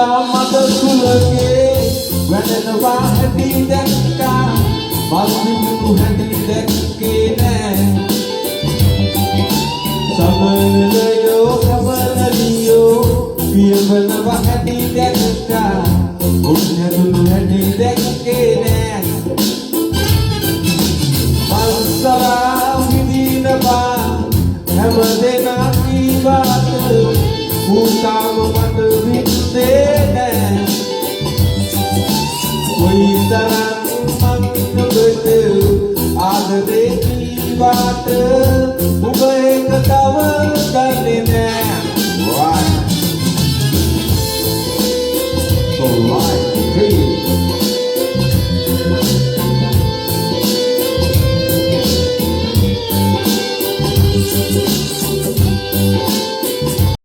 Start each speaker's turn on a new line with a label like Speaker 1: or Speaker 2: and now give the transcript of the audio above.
Speaker 1: මත සුලගේ වැඩනවා හැටි දැක්කා මස්විදු හැටි දැක්කේ නෑ සමනලයෝ සමනලියෝ පියවනවා හැටි දැක්කා උන්නදුණු හැටි දැක්කේ නෑ මල්සලා විදිනවා හැමදෙනා කීවාට උතාම මට විද්දේ නෑ කොයිතරම් මං ඔබට ආදරේ කීවාට ඔබ ඒක තව දන්නේ නෑ